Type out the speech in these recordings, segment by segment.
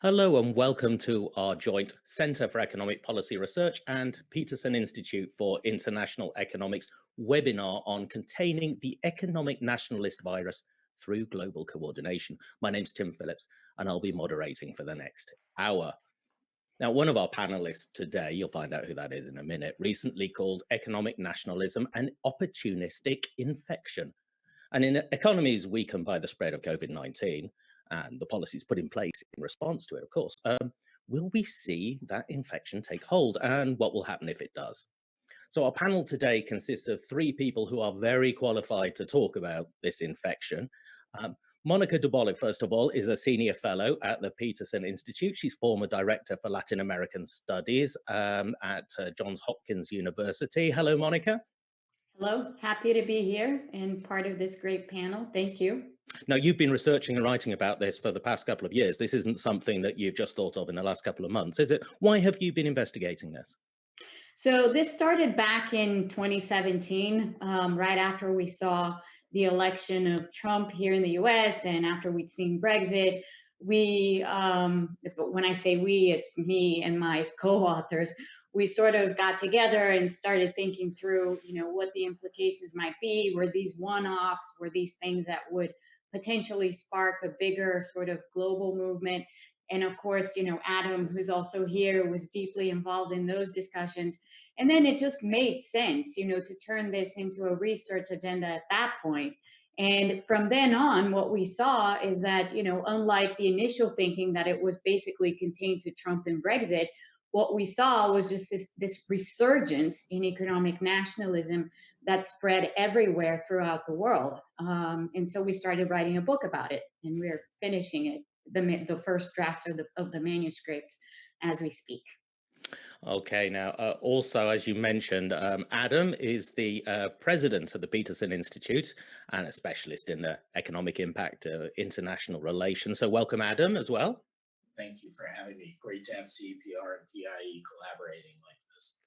Hello and welcome to our joint Centre for Economic Policy Research and Peterson Institute for International Economics webinar on containing the economic nationalist virus through global coordination. My name's Tim Phillips and I'll be moderating for the next hour. Now, one of our panelists today, you'll find out who that is in a minute, recently called economic nationalism an opportunistic infection. And in economies weakened by the spread of COVID-19 and the policies put in place in response to it, of course, will we see that infection take hold and what will happen if it does? So our panel today consists of three people who are very qualified to talk about this infection. Monica de Bolle, first of all, is a senior fellow at the Peterson Institute. She's former director for Latin American Studies at Johns Hopkins University. Hello, Monica. Hello, happy to be here and part of this great panel. Thank you. Now, you've been researching and writing about this for the past couple of years. This isn't something that you've just thought of in the last couple of months, is it? Why have you been investigating this? So this started back in 2017, right after we saw the election of Trump here in the US and after we'd seen Brexit. When I say we, it's me and my co-authors. We sort of got together and started thinking through, what the implications might be. Were these one-offs? Were these things that would potentially spark a bigger sort of global movement? And of course, Adam, who's also here, was deeply involved in those discussions. And then it just made sense, to turn this into a research agenda at that point. And from then on, what we saw is that, unlike the initial thinking that it was basically contained to Trump and Brexit, what we saw was just this resurgence in economic nationalism that spread everywhere throughout the world. And so we started writing a book about it, and we're finishing it, the first draft of the manuscript as we speak. Okay, now, also, as you mentioned, Adam is the president of the Peterson Institute and a specialist in the economic impact of international relations. So welcome, Adam, as well. Thank you for having me. Great to have CEPR and PIIE collaborating like this.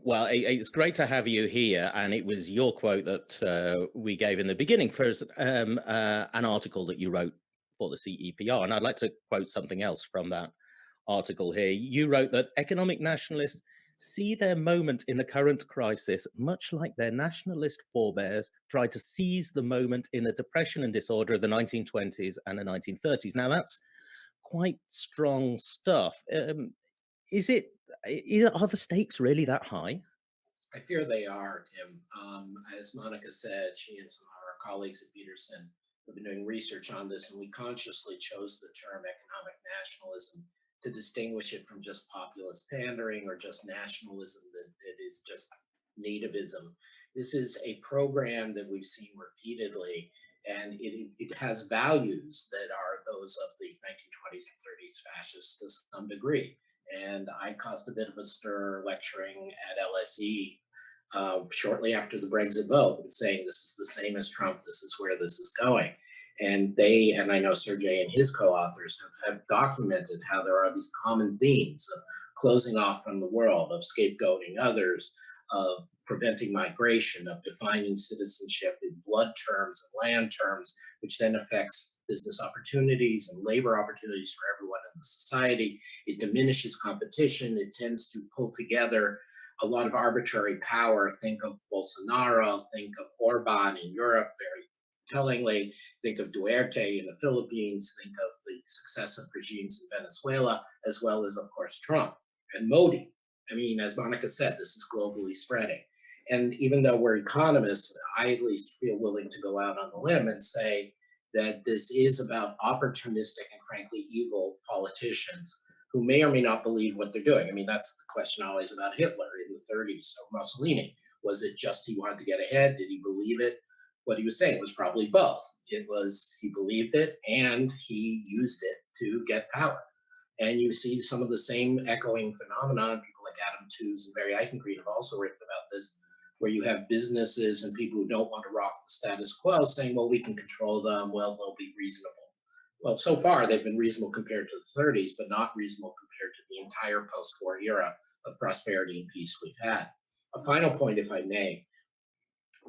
Well, it's great to have you here, and it was your quote that we gave in the beginning for an article that you wrote for the CEPR, and I'd like to quote something else from that article here. You wrote that economic nationalists see their moment in the current crisis much like their nationalist forebears tried to seize the moment in the depression and disorder of the 1920s and the 1930s. Now, that's quite strong stuff. Are the stakes really that high? I fear they are, Tim. As Monica said, she and some of our colleagues at Peterson have been doing research on this, and we consciously chose the term economic nationalism to distinguish it from just populist pandering or just nationalism that is just nativism. This is a program that we've seen repeatedly, and it has values that are those of the 1920s and 30s fascists to some degree. And I caused a bit of a stir lecturing at LSE shortly after the Brexit vote and saying this is the same as Trump, this is where this is going. And I know Sergei and his co-authors have documented how there are these common themes of closing off from the world, of scapegoating others, of preventing migration, of defining citizenship in blood terms and land terms, which then affects business opportunities and labor opportunities for everyone in the society. It diminishes competition. It tends to pull together a lot of arbitrary power. Think of Bolsonaro, think of Orban in Europe, very tellingly, think of Duterte in the Philippines, think of the successive regimes in Venezuela, as well as, of course, Trump and Modi. I mean, as Monica said, this is globally spreading. And even though we're economists, I at least feel willing to go out on a limb and say that this is about opportunistic and frankly evil politicians who may or may not believe what they're doing. I mean, that's the question always about Hitler in the 30s or Mussolini. Was it just he wanted to get ahead? Did he believe it? What he was saying was probably both. It was he believed it and he used it to get power. And you see some of the same echoing phenomenon. People like Adam Tooze and Barry Eichengreen have also written about this, where you have businesses and people who don't want to rock the status quo saying, well, we can control them, well, they'll be reasonable. Well, so far they've been reasonable compared to the 30s, but not reasonable compared to the entire post-war era of prosperity and peace we've had. A final point, if I may.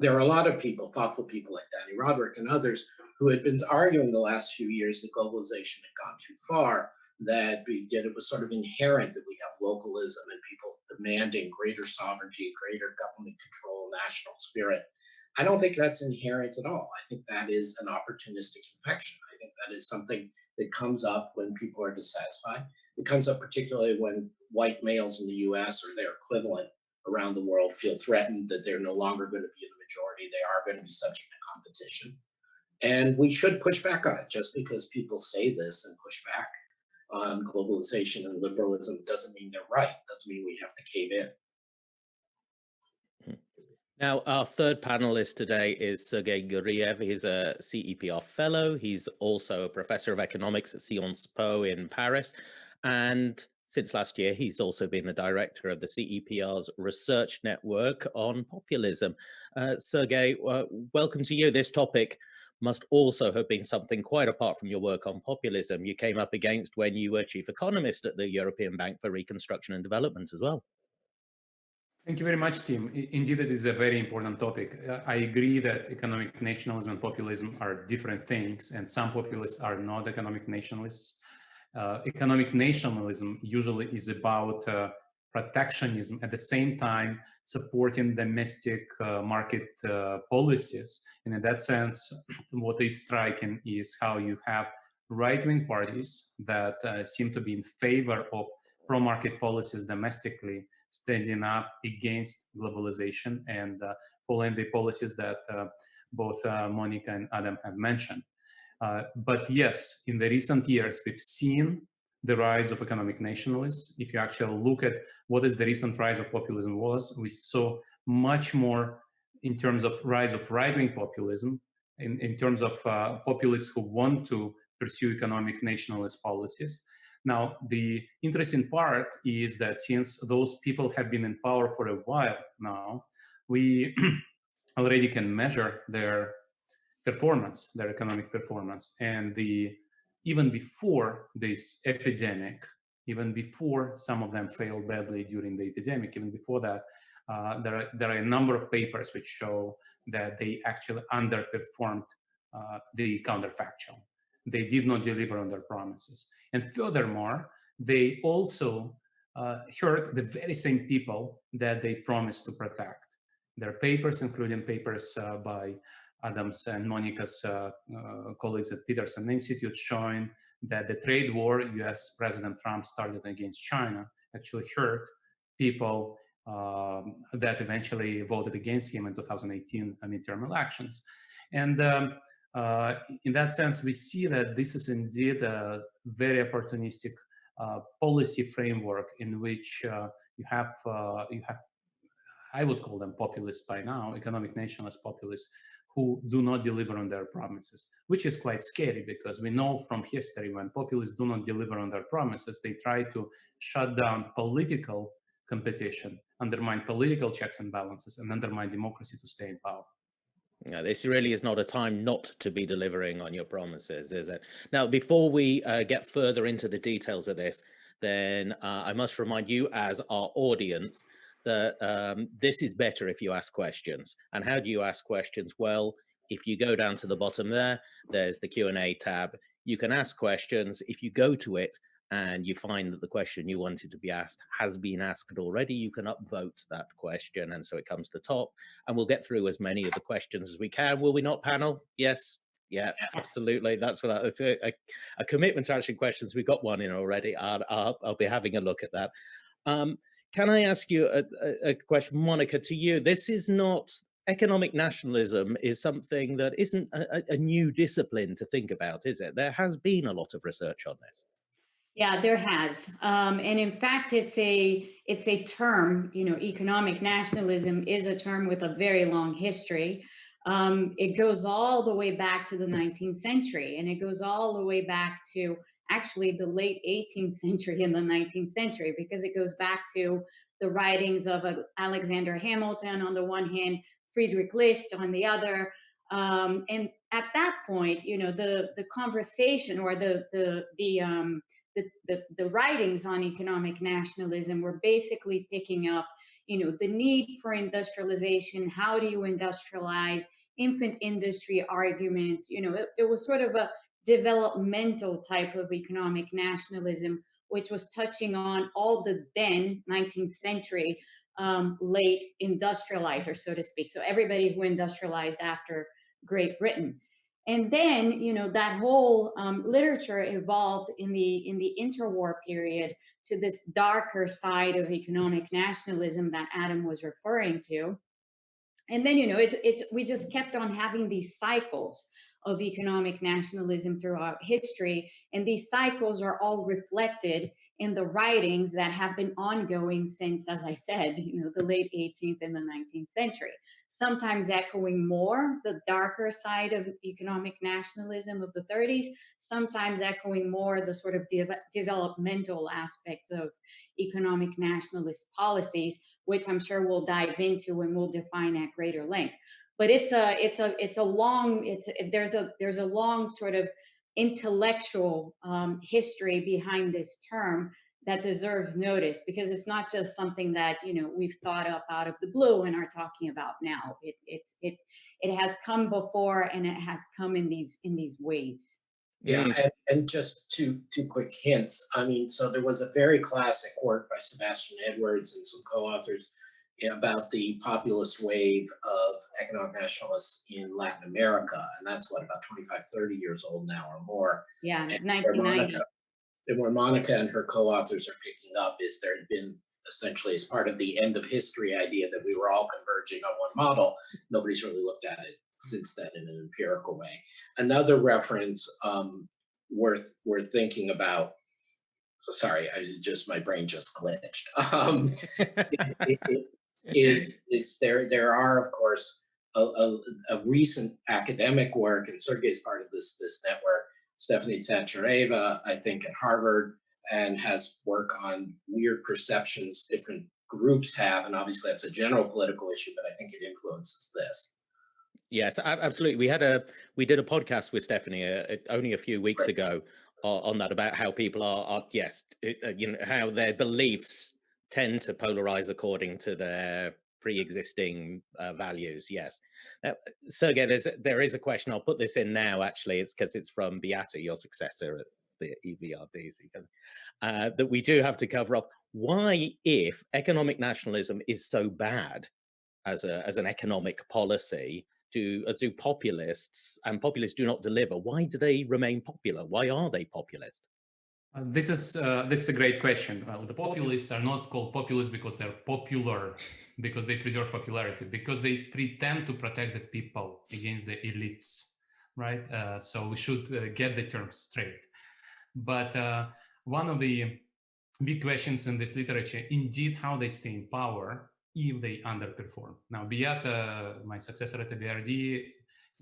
There are a lot of people, thoughtful people like Danny Roderick and others, who had been arguing the last few years that globalization had gone too far, that it was sort of inherent that we have localism and people demanding greater sovereignty, greater government control, national spirit. I don't think that's inherent at all. I think that is an opportunistic infection. I think that is something that comes up when people are dissatisfied. It comes up particularly when white males in the US or their equivalent around the world feel threatened that they're no longer going to be in the majority. They are going to be subject to competition. And we should push back on it. Just because people say this and push back on globalization and liberalism doesn't mean they're right. Doesn't mean we have to cave in. Now, our third panelist today is Sergei Guriev. He's a CEPR fellow. He's also a professor of economics at Sciences Po in Paris. And since last year, he's also been the director of the CEPR's research network on populism. Sergei, welcome to you. This topic must also have been something quite apart from your work on populism you came up against when you were chief economist at the European Bank for Reconstruction and Development as well. Thank you very much, Tim. Indeed, it is a very important topic. I agree that economic nationalism and populism are different things, and some populists are not economic nationalists. Economic nationalism usually is about protectionism, at the same time supporting domestic market policies. And in that sense, what is striking is how you have right-wing parties that seem to be in favor of pro-market policies domestically, standing up against globalization and following the policies that both Monica and Adam have mentioned. But yes, in the recent years, we've seen the rise of economic nationalists. If you actually look at what is the recent rise of populism was, we saw much more in terms of rise of right-wing populism, in terms of populists who want to pursue economic nationalist policies. Now, the interesting part is that since those people have been in power for a while now, we already can measure their performance, their economic performance. And even before this epidemic, even before some of them failed badly during the epidemic, even before that, there are a number of papers which show that they actually underperformed the counterfactual. They did not deliver on their promises. And furthermore, they also hurt the very same people that they promised to protect. Their papers, including papers by Adam's and Monica's colleagues at Peterson Institute, showing that the trade war US President Trump started against China actually hurt people that eventually voted against him in 2018 midterm elections. And in that sense, we see that this is indeed a very opportunistic policy framework in which you have, I would call them populists by now, economic nationalist populists, who do not deliver on their promises, which is quite scary because we know from history when populists do not deliver on their promises, they try to shut down political competition, undermine political checks and balances, and undermine democracy to stay in power. Yeah, this really is not a time not to be delivering on your promises, is it? Now, before we get further into the details of this, then I must remind you as our audience that this is better if you ask questions. And how do you ask questions? Well, if you go down to the bottom there, there's the Q&A tab. You can ask questions. If you go to it and you find that the question you wanted to be asked has been asked already, you can upvote that question. And so it comes to the top, and we'll get through as many of the questions as we can. Will we not, panel? Yes. Yeah, absolutely. That's what it's a commitment to answering questions. We've got one in already. I'll be having a look at that. Can I ask you a question, Monica, to you? This is not, economic nationalism is something that isn't a new discipline to think about, is it? There has been a lot of research on this. Yeah, there has, and in fact, it's a term. You know, economic nationalism is a term with a very long history. It goes all the way back to the 19th century, and it goes all the way back to actually the late 18th century and the 19th century, because it goes back to the writings of Alexander Hamilton on the one hand, Friedrich List on the other. And at that point, you know, the conversation or the writings on economic nationalism were basically picking up, you know, the need for industrialization. How do you industrialize? Infant industry arguments. You know, it was sort of a developmental type of economic nationalism, which was touching on all the then 19th century late industrializers, so to speak. So everybody who industrialized after Great Britain. And then, you know, that whole literature evolved in the interwar period to this darker side of economic nationalism that Adam was referring to. And then, you know, we just kept on having these cycles of economic nationalism throughout history, and these cycles are all reflected in the writings that have been ongoing since, as I said, you know, the late 18th and the 19th century, sometimes echoing more the darker side of economic nationalism of the 30s, sometimes echoing more the sort of developmental aspects of economic nationalist policies, which I'm sure we'll dive into and we'll define at greater length. But there's a long sort of intellectual history behind this term that deserves notice, because it's not just something that, you know, we've thought up out of the blue and are talking about now. It has come before, and it has come in these waves. Yeah, and just two quick hints. I mean, so there was a very classic work by Sebastian Edwards and some co-authors about the populist wave of economic nationalists in Latin America, and that's what, about 25, 30 years old now or more. Yeah, And 1990. where Monica and her co-authors are picking up is there had been, essentially as part of the end of history idea, that we were all converging on one model. Nobody's really looked at it since then in an empirical way. Another reference worth thinking about. So sorry, my brain just glitched. There are, of course, a recent academic work, and Sergei's part of this network. Stephanie Tsachareeva, I think, at Harvard, and has work on weird perceptions different groups have, and obviously that's a general political issue, but I think it influences this. Yes, absolutely. We did a podcast with Stephanie only a few weeks ago on that, about how people are you know, how their beliefs tend to polarize according to their pre-existing values. Yes. Now, Sergei, there is a question. I'll put this in now. Actually, it's because it's from Beata, your successor at the EBRD, that we do have to cover off. Why, if economic nationalism is so bad as an economic policy, do populists, and populists do not deliver, why do they remain popular? Why are they populist? This is a great question. Well, the populists are not called populists because they're popular, because they preserve popularity, because they pretend to protect the people against the elites, right? So we should get the terms straight. But one of the big questions in this literature, indeed, how they stay in power if they underperform. Now, Beata, my successor at the BRD,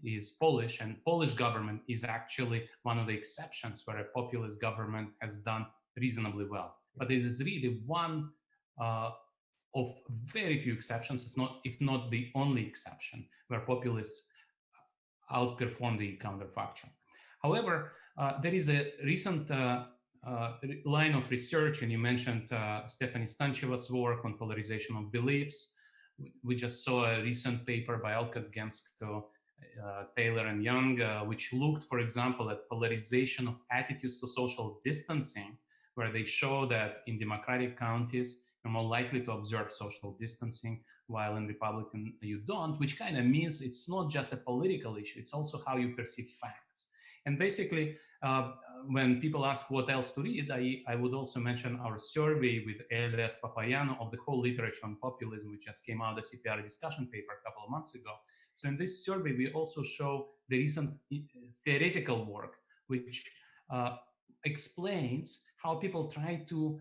is Polish, and Polish government is actually one of the exceptions where a populist government has done reasonably well. But it is really one of very few exceptions, if not the only exception, where populists outperform the counterfactual. However, there is a recent line of research, and you mentioned Stephanie Stancheva's work on polarization of beliefs. We just saw a recent paper by Alcott, Gensko, Taylor and Young, which looked, for example, at polarization of attitudes to social distancing, where they show that in Democratic counties, you're more likely to observe social distancing, while in Republican you don't, which kind of means it's not just a political issue, it's also how you perceive facts. And basically, when people ask what else to read, I would also mention our survey with Elias Papayano of the whole literature on populism, which just came out, the CEPR discussion paper a couple of months ago. So in this survey, we also show the recent theoretical work, which explains how people try to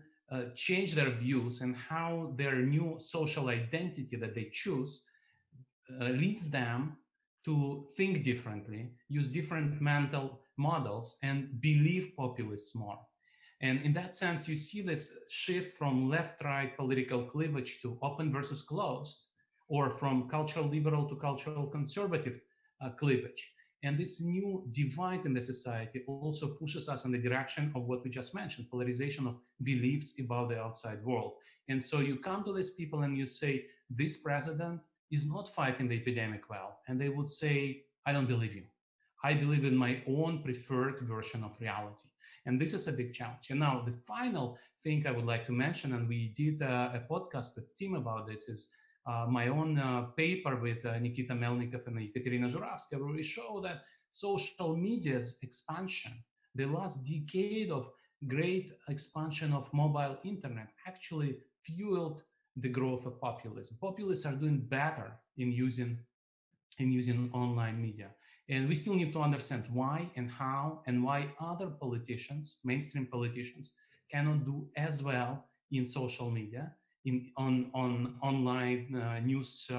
change their views and how their new social identity that they choose leads them to think differently, use different mental models, and believe populists more. And in that sense, you see this shift from left-right political cleavage to open versus closed, or from cultural liberal to cultural conservative cleavage. And this new divide in the society also pushes us in the direction of what we just mentioned, polarization of beliefs about the outside world. And so you come to these people and you say, this president is not fighting the epidemic well. And they would say, I don't believe you. I believe in my own preferred version of reality. And this is a big challenge. And now the final thing I would like to mention, and we did a podcast with Tim about this, is my own paper with Nikita Melnikov and Ekaterina Zhuravskaya, where we show that social media's expansion, the last decade of great expansion of mobile internet, actually fueled the growth of populism. Populists are doing better in using online media. And we still need to understand why and how, and why other politicians, mainstream politicians, cannot do as well in social media, on online news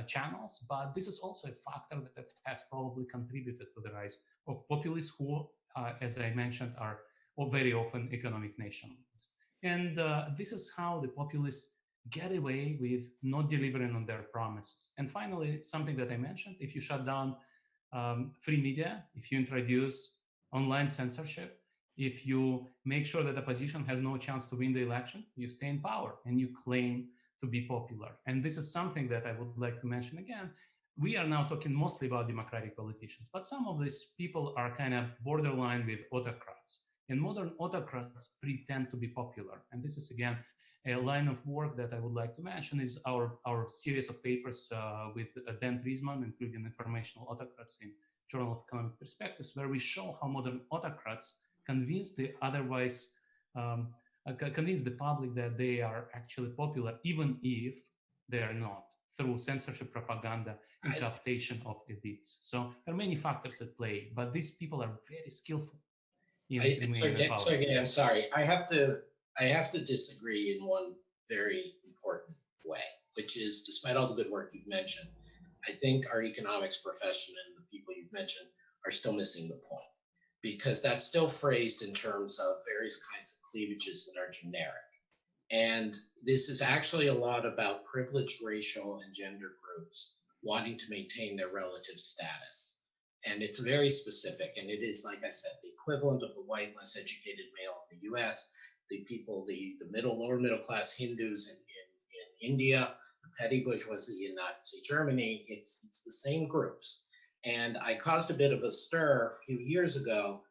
channels. But this is also a factor that has probably contributed to the rise of populists who, as I mentioned, are very often economic nationalists. And this is how the populists get away with not delivering on their promises. And finally, something that I mentioned, if you shut down free media, if you introduce online censorship, if you make sure that the opposition has no chance to win the election, you stay in power and you claim to be popular. And this is something that I would like to mention again. We are now talking mostly about democratic politicians, but some of these people are kind of borderline with autocrats. And modern autocrats pretend to be popular. And this is, again, a line of work that I would like to mention is our series of papers with Dan Friesman, including Informational Autocrats in Journal of Economic Perspectives, where we show how modern autocrats convince the otherwise, convince the public that they are actually popular, even if they are not, through censorship, propaganda, and cooptation of elites. So there are many factors at play, but these people are very skillful in remaining power. Sergei, I'm sorry. I have to disagree in one very important way, which is, despite all the good work you've mentioned, I think our economics profession and the people you've mentioned are still missing the point, because that's still phrased in terms of various kinds of cleavages that are generic. And this is actually a lot about privileged racial and gender groups wanting to maintain their relative status. And it's very specific. And it is, like I said, the equivalent of the white, less educated male in the US, the people, the lower middle class Hindus in India, the petty bourgeoisie in Nazi Germany. It's the same groups. And I caused a bit of a stir a few years ago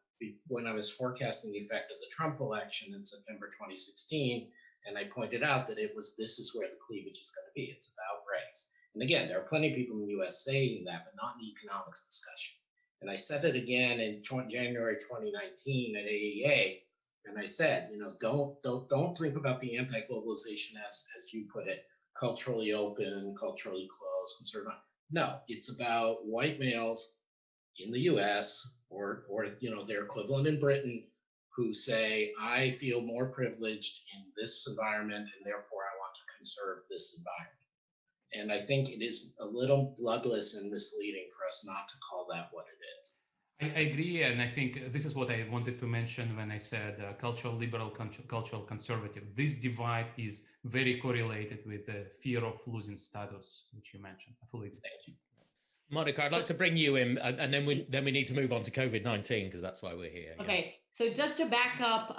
when I was forecasting the effect of the Trump election in September 2016. And I pointed out that this is where the cleavage is going to be. It's about race. And again, there are plenty of people in the US saying that, but not in the economics discussion. And I said it again in January 2019 at AEA. And I said, don't think about the anti-globalization as you put it, culturally open, culturally closed, conservative. No, it's about white males in the US or their equivalent in Britain who say, I feel more privileged in this environment and therefore I want to conserve this environment. And I think it is a little bloodless and misleading for us not to call that what it is. I agree, and I think this is what I wanted to mention when I said cultural liberal, cultural conservative. This divide is very correlated with the fear of losing status, which you mentioned. I fully agree. Thank you. Monica, I'd like to bring you in, and then we need to move on to COVID-19 because that's why we're here. Okay, so just to back up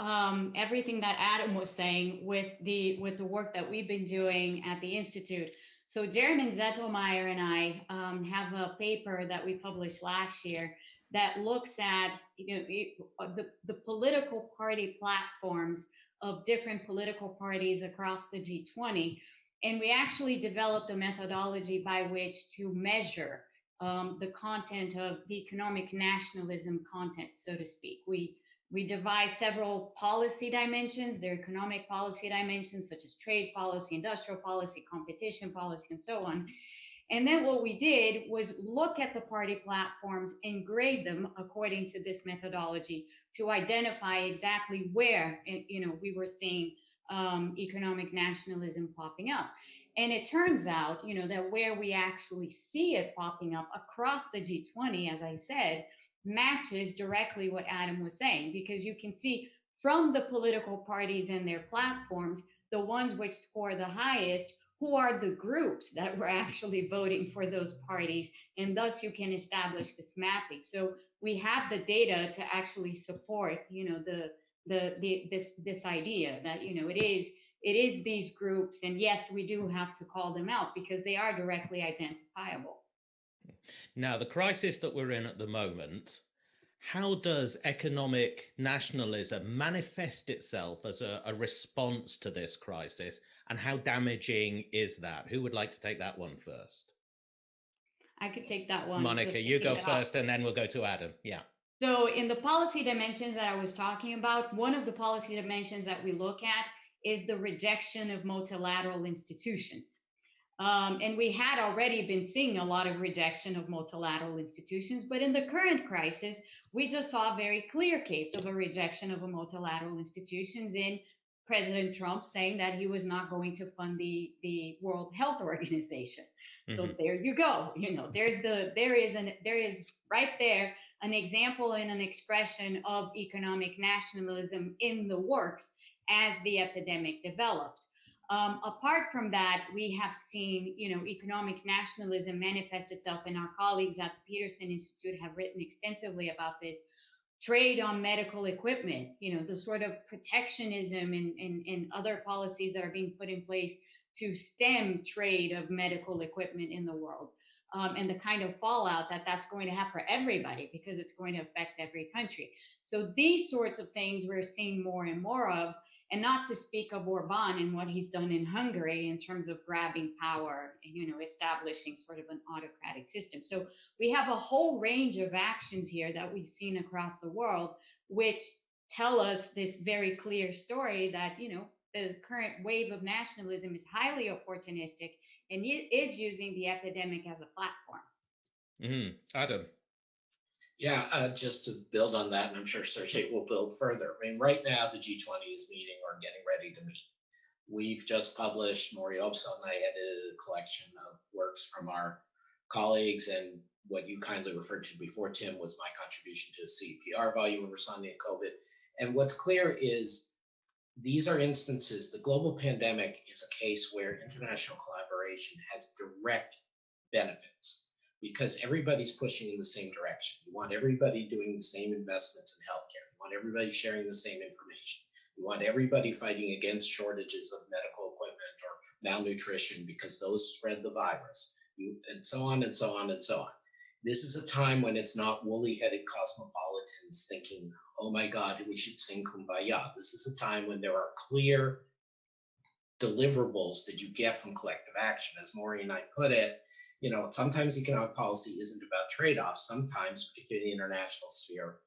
everything that Adam was saying with the work that we've been doing at the Institute. So Jeremy Zettelmeyer and I have a paper that we published last year that looks at the political party platforms of different political parties across the G20, and we actually developed a methodology by which to measure the content of the economic nationalism content, so to speak. We devise several policy dimensions, their economic policy dimensions, such as trade policy, industrial policy, competition policy, and so on. And then what we did was look at the party platforms and grade them according to this methodology to identify exactly where we were seeing economic nationalism popping up. And it turns out, that where we actually see it popping up across the G20, as I said, matches directly what Adam was saying, because you can see from the political parties and their platforms, the ones which score the highest, who are the groups that were actually voting for those parties, and thus you can establish this mapping. So we have the data to actually support, this idea that it is these groups, and yes, we do have to call them out because they are directly identifiable. Now, the crisis that we're in at the moment, how does economic nationalism manifest itself as a response to this crisis, and how damaging is that? Who would like to take that one first? I could take that one. Monica, you go first, and then we'll go to Adam. Yeah. So in the policy dimensions that I was talking about, one of the policy dimensions that we look at is the rejection of multilateral institutions. And we had already been seeing a lot of rejection of multilateral institutions, but in the current crisis, we just saw a very clear case of a rejection of a multilateral institutions in President Trump saying that he was not going to fund the World Health Organization. So there you go. You know, there is right there an example and an expression of economic nationalism in the works as the epidemic develops. Apart from that, we have seen, you know, economic nationalism manifest itself, and our colleagues at the Peterson Institute have written extensively about this. Trade on medical equipment, you know, the sort of protectionism and other policies that are being put in place to stem trade of medical equipment in the world. And the kind of fallout that that's going to have for everybody, because it's going to affect every country. So these sorts of things we're seeing more and more of, and not to speak of Orban and what he's done in Hungary in terms of grabbing power and, you know, establishing sort of an autocratic system. So we have a whole range of actions here that we've seen across the world, which tell us this very clear story that, you know, the current wave of nationalism is highly opportunistic and is using the epidemic as a platform. Adam. Yeah, just to build on that, and I'm sure Sergei will build further. I mean, right now the G20 is meeting or getting ready to meet. We've just published, Maury Opsahl and I edited a collection of works from our colleagues, and what you kindly referred to before, Tim, was my contribution to the CEPR volume in responding to COVID. And what's clear is these are instances, the global pandemic is a case where international collaboration has direct benefits, because everybody's pushing in the same direction. You want everybody doing the same investments in healthcare. You want everybody sharing the same information. You want everybody fighting against shortages of medical equipment or malnutrition, because those spread the virus, and so on and so on and so on. This is a time when it's not woolly-headed cosmopolitans thinking, oh my God, we should sing Kumbaya. This is a time when there are clear deliverables that you get from collective action. As Maury and I put it, you know, sometimes economic policy isn't about trade-offs. Sometimes, particularly in the international sphere,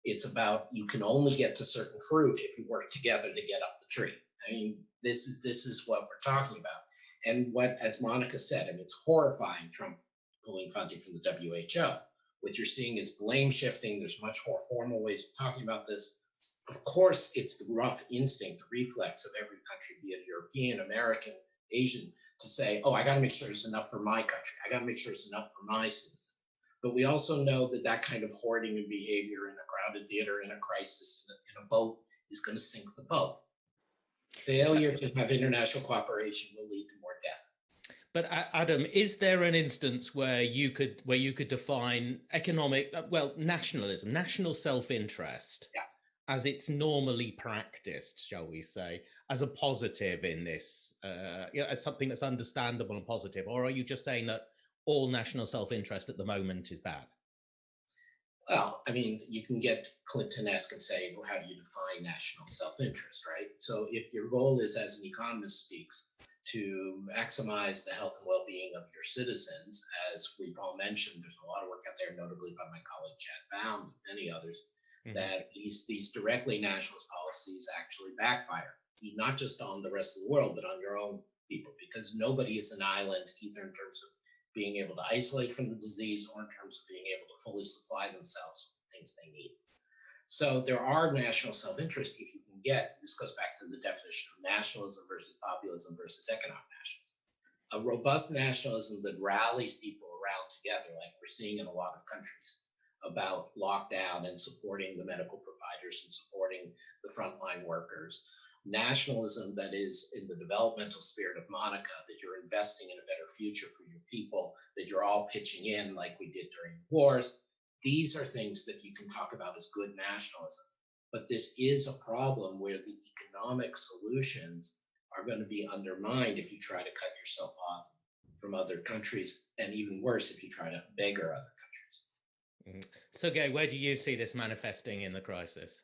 it's about you can only get to certain fruit if you work together to get up the tree. I mean, this is what we're talking about. And what, as Monica said, I mean, it's horrifying, Trump pulling funding from the WHO. What you're seeing is blame shifting. There's much more formal ways of talking about this. Of course, it's the rough instinct, the reflex of every country, be it European, American, Asian, to say, oh, I got to make sure there's enough for my country. I got to make sure there's enough for my citizens. But we also know that that kind of hoarding and behavior in a crowded theater, in a crisis, in a boat, is going to sink the boat. Failure to have international cooperation will lead to more death. But Adam, is there an instance where you could define economic, nationalism, national self-interest, as it's normally practiced, shall we say, as a positive in this, as something that's understandable and positive? Or are you just saying that all national self-interest at the moment is bad? Well, I mean, you can get Clinton-esque and say, well, how do you define national self-interest, right? So if your goal is, as an economist speaks, to maximize the health and well-being of your citizens, as we've all mentioned, there's a lot of work out there, notably by my colleague Chad Baum and many others, that these directly nationalist policies actually backfire, not just on the rest of the world, but on your own people, because nobody is an island, either in terms of being able to isolate from the disease or in terms of being able to fully supply themselves with things they need. So there are national self-interest if you can get, this goes back to the definition of nationalism versus populism versus economic nationalism. A robust nationalism that rallies people around together, like we're seeing in a lot of countries, about lockdown and supporting the medical providers and supporting the frontline workers. Nationalism that is in the developmental spirit of Monica, that you're investing in a better future for your people, that you're all pitching in like we did during the wars. These are things that you can talk about as good nationalism. But this is a problem where the economic solutions are going to be undermined if you try to cut yourself off from other countries, and even worse if you try to beggar other countries. Sergei, where do you see this manifesting in the crisis?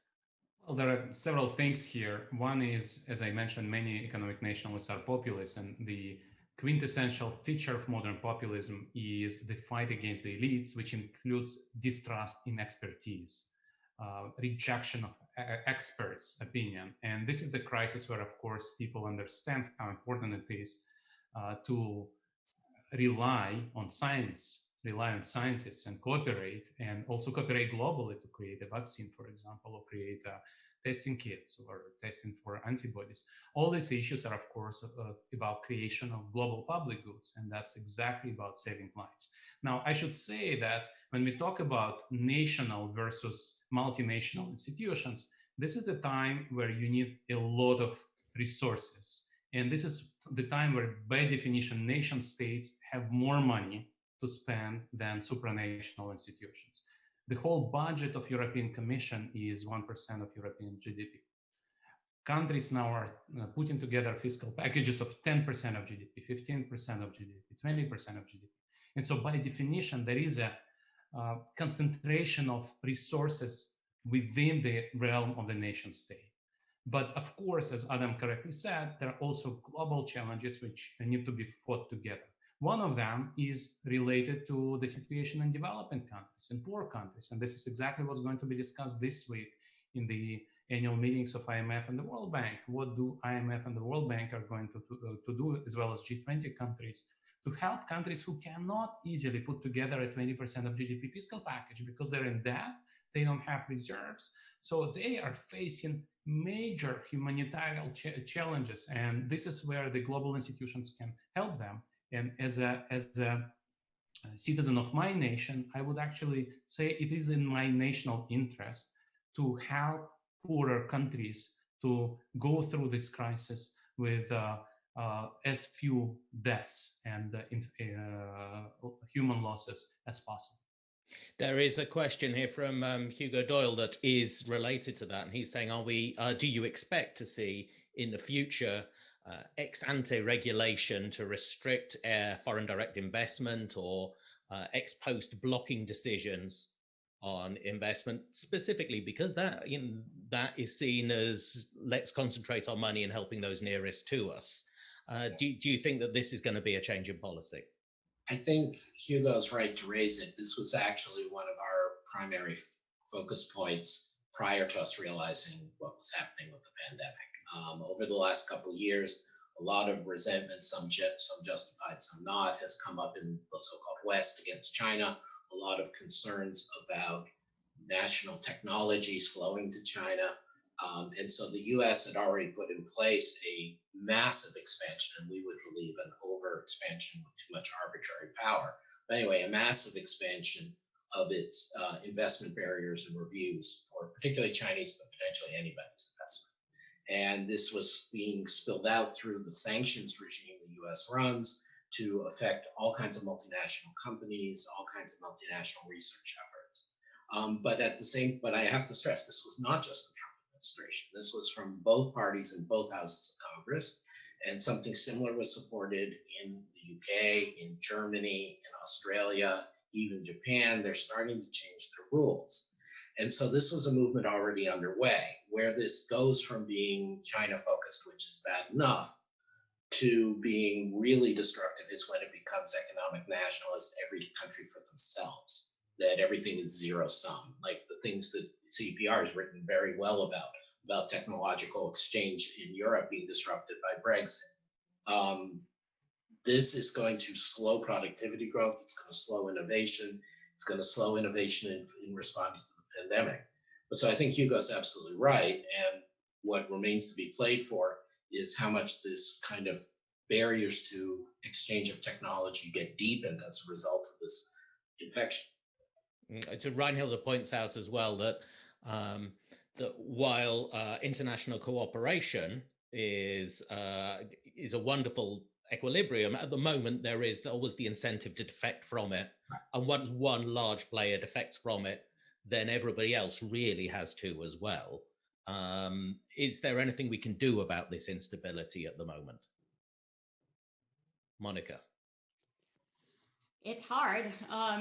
Well, there are several things here. One is, as I mentioned, many economic nationalists are populists, and the quintessential feature of modern populism is the fight against the elites, which includes distrust in expertise, rejection of experts' opinion. And this is the crisis where, of course, people understand how important it is to rely on science, rely on scientists and also cooperate globally to create a vaccine, for example, or create testing kits or testing for antibodies. All these issues are, of course, about creation of global public goods, and that's exactly about saving lives. Now, I should say that when we talk about national versus multinational institutions, this is the time where you need a lot of resources. And this is the time where, by definition, nation states have more money to spend than supranational institutions. The whole budget of European Commission is 1% of European GDP. Countries now are putting together fiscal packages of 10% of GDP, 15% of GDP, 20% of GDP. And so by definition, there is a concentration of resources within the realm of the nation state. But of course, as Adam correctly said, there are also global challenges which need to be fought together. One of them is related to the situation in developing countries and poor countries. And this is exactly what's going to be discussed this week in the annual meetings of IMF and the World Bank. What do IMF and the World Bank are going to do, as well as G20 countries, to help countries who cannot easily put together a 20% of GDP fiscal package because they're in debt, they don't have reserves. So they are facing major humanitarian challenges. And this is where the global institutions can help them. And as a citizen of my nation, I would actually say it is in my national interest to help poorer countries to go through this crisis with as few deaths and human losses as possible. There is a question here from Hugo Doyle that is related to that, and he's saying, do you expect to see in the future ex ante regulation to restrict foreign direct investment or ex post blocking decisions on investment, specifically because that is seen as let's concentrate our money in helping those nearest to us? Do you think that this is going to be a change in policy? I think Hugo's right to raise it. This was actually one of our primary focus points prior to us realizing what was happening with the pandemic. Over the last couple of years, a lot of resentment, some justified, some not, has come up in the so-called West against China. A lot of concerns about national technologies flowing to China. And so the US had already put in place a massive expansion, and we would believe an over expansion with too much arbitrary power. But anyway, a massive expansion of its investment barriers and reviews for particularly Chinese, but potentially anybody's investment. And this was being spilled out through the sanctions regime the US runs to affect all kinds of multinational companies, all kinds of multinational research efforts. But I have to stress, this was not just the Trump administration. This was from both parties in both houses of Congress, and something similar was supported in the UK, in Germany, in Australia, even Japan. They're starting to change their rules. And so this was a movement already underway. Where this goes from being China focused, which is bad enough, to being really destructive is when it becomes economic nationalist, every country for themselves, that everything is zero sum, like the things that CEPR has written very well about technological exchange in Europe being disrupted by Brexit. This is going to slow productivity growth. It's going to slow innovation. It's going to slow innovation in responding to the pandemic. But so I think Hugo's absolutely right. And what remains to be played for is how much this kind of barriers to exchange of technology get deepened as a result of this infection. So Reinhilde points out as well that that while international cooperation is a wonderful equilibrium, at the moment there is always the incentive to defect from it, and once one large player defects from it, then everybody else really has to as well. Is there anything we can do about this instability at the moment? Monica. It's hard.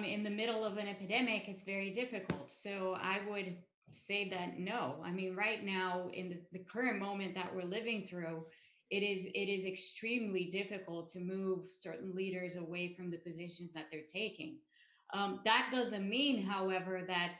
In the middle of an epidemic, it's very difficult. So I would say that no. I mean, right now, in the current moment that we're living through, it is extremely difficult to move certain leaders away from the positions that they're taking. That doesn't mean, however, that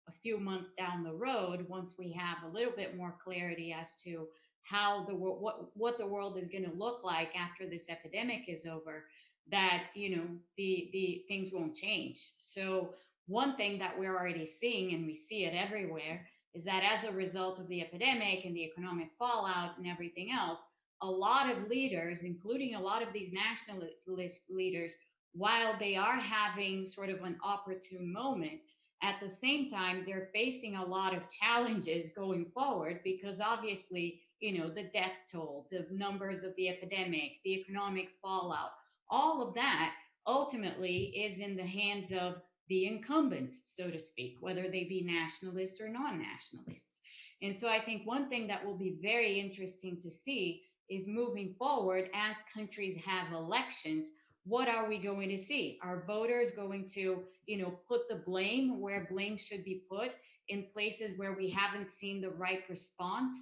a few months down the road, once we have a little bit more clarity as to how the world, what the world is going to look like after this epidemic is over, that the things won't change. So one thing that we're already seeing, and we see it everywhere, is that as a result of the epidemic and the economic fallout and everything else, a lot of leaders, including a lot of these nationalist leaders, while they are having sort of an opportune moment, at the same time they're facing a lot of challenges going forward, because obviously the death toll, the numbers of the epidemic, the economic fallout, all of that ultimately is in the hands of the incumbents, so to speak, whether they be nationalists or non-nationalists. And so I think one thing that will be very interesting to see is, moving forward, as countries have elections, what are we going to see? Are voters going to, put the blame where blame should be put, in places where we haven't seen the right response,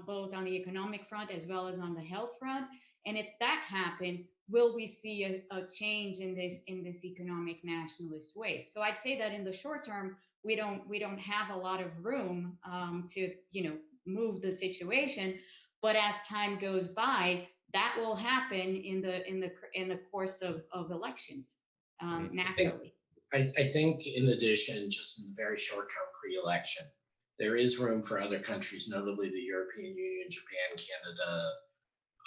both on the economic front as well as on the health front? And if that happens, will we see a change in this economic nationalist way? So I'd say that in the short term, we don't have a lot of room to move the situation, but as time goes by, that will happen in the course of elections, naturally. I think in addition, just in the very short term pre-election, there is room for other countries, notably the European Union, Japan, Canada,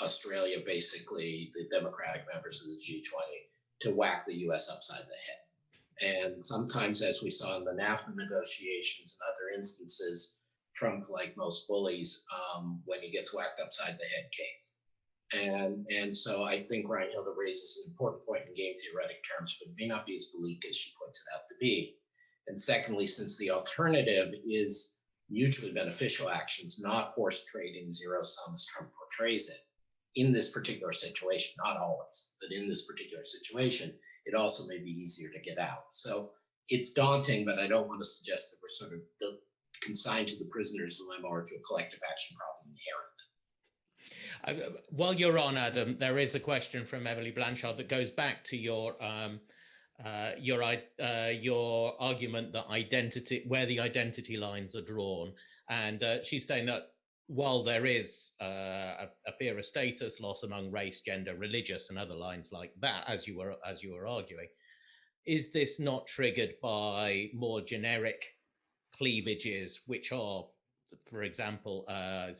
Australia, basically the democratic members of the G20, to whack the US upside the head. And sometimes, as we saw in the NAFTA negotiations and other instances, Trump, like most bullies, when he gets whacked upside the head, caves. And so I think Reinhilde raises an important point in game theoretic terms, but it may not be as bleak as she points it out to be. And secondly, since the alternative is mutually beneficial actions, not horse trading, zero sum as Trump portrays it, in this particular situation, not always, but in this particular situation, it also may be easier to get out. So it's daunting, but I don't want to suggest that we're sort of consigned to the prisoner's dilemma or to a collective action problem inherently. While you're on, Adam, there is a question from Emily Blanchard that goes back to your argument that where the identity lines are drawn, and she's saying that while there is a fear of status loss among race, gender, religious, and other lines like that, as you were arguing, is this not triggered by more generic cleavages, which are, for example,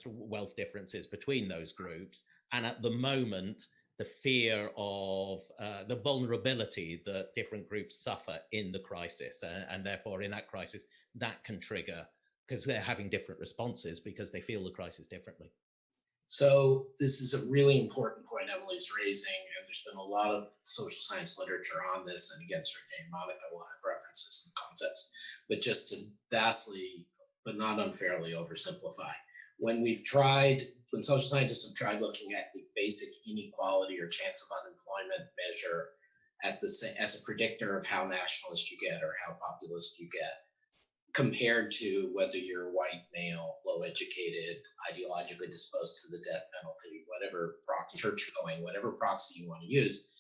wealth differences between those groups, and at the moment, the fear of the vulnerability that different groups suffer in the crisis, and therefore in that crisis, that can trigger, because they're having different responses because they feel the crisis differently. So this is a really important point Emily's raising, and there's been a lot of social science literature on this, and again, Sergei and Monica will have references and concepts, but just to vastly, but not unfairly, oversimplify. When social scientists have tried looking at the basic inequality or chance of unemployment measure as a predictor of how nationalist you get or how populist you get, compared to whether you're white, male, low educated, ideologically disposed to the death penalty, whatever church going, whatever proxy you want to use,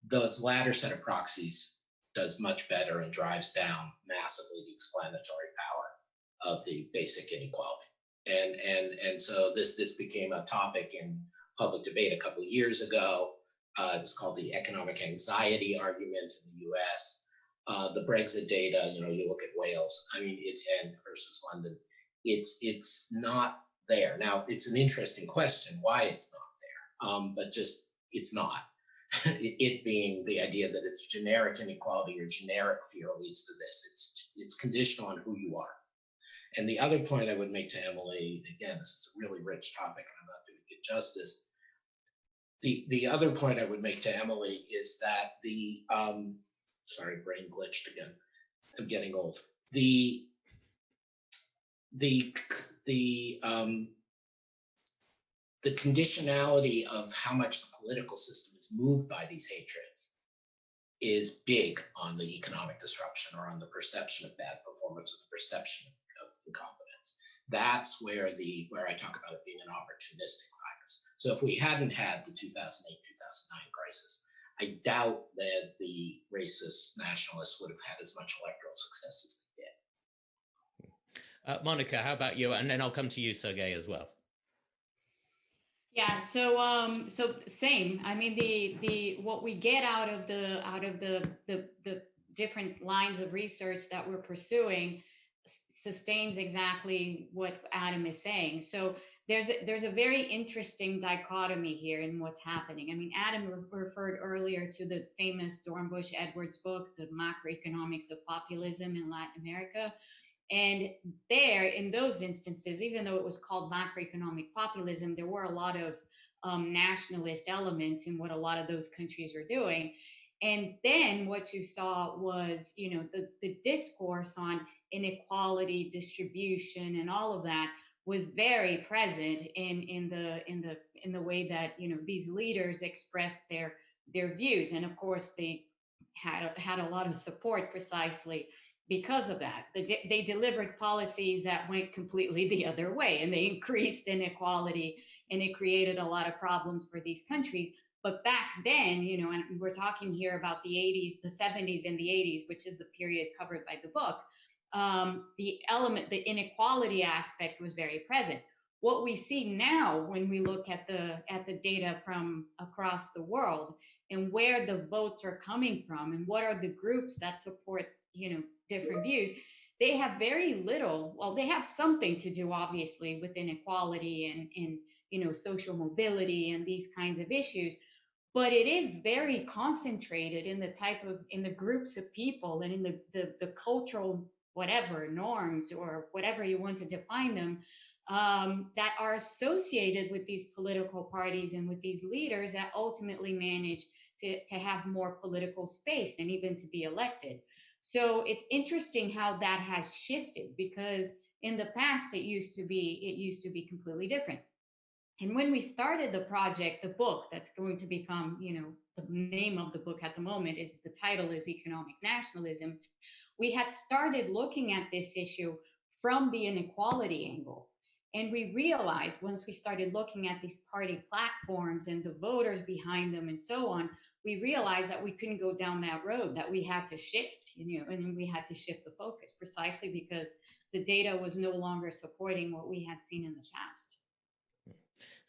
those latter set of proxies does much better and drives down massively the explanatory power of the basic inequality. And so this became a topic in public debate a couple of years ago. It was called the economic anxiety argument in the US. The Brexit data, you look at Wales, and versus London, it's not there. Now, it's an interesting question why it's not there, but just it's not. It being the idea that it's generic inequality or generic fear leads to this. It's conditional on who you are. And the other point I would make to Emily, again, this is a really rich topic and I'm not doing it justice. The other point I would make to Emily is that sorry, brain glitched again. I'm getting old. The conditionality of how much the political system is moved by these hatreds is big on the economic disruption or on the perception of bad performance or the perception of incompetence. That's where I talk about it being an opportunistic virus. So if we hadn't had the 2008-2009 crisis, I doubt that the racist nationalists would have had as much electoral success as they did. Monica, how about you? And then I'll come to you, Sergei, as well. Yeah, so same. I mean, the what we get out of the different lines of research that we're pursuing sustains exactly what Adam is saying. So there's a very interesting dichotomy here in what's happening. I mean, Adam referred earlier to the famous Dornbush-Edwards book, The Macroeconomics of Populism in Latin America. And there, in those instances, even though it was called macroeconomic populism, there were a lot of nationalist elements in what a lot of those countries are doing. And then what you saw was, you know, the discourse on inequality, distribution, and all of that was very present in the way that, you know, these leaders expressed their views. And of course, they had a lot of support precisely because of that. They delivered policies that went completely the other way, and they increased inequality, and it created a lot of problems for these countries. But back then, you know, and we're talking here about the 80s, the 70s and the 80s, which is the period covered by the book, the inequality aspect was very present. What we see now when we look at the data from across the world and where the votes are coming from and what are the groups that support, you know, different views, they have very little, well, they have something to do obviously with inequality and you know, social mobility and these kinds of issues, but it is very concentrated in the groups of people and in the cultural whatever norms or whatever you want to define them, that are associated with these political parties and with these leaders that ultimately manage to have more political space and even to be elected. So it's interesting how that has shifted, because in the past it used to be completely different. And when we started the project, the book that's going to become, you know, the name of the book at the moment is, the title is Economic Nationalism. We had started looking at this issue from the inequality angle. And we realized once we started looking at these party platforms and the voters behind them and so on, we realized that we couldn't go down that road, that we had to shift, you know, and we had to shift the focus precisely because the data was no longer supporting what we had seen in the past.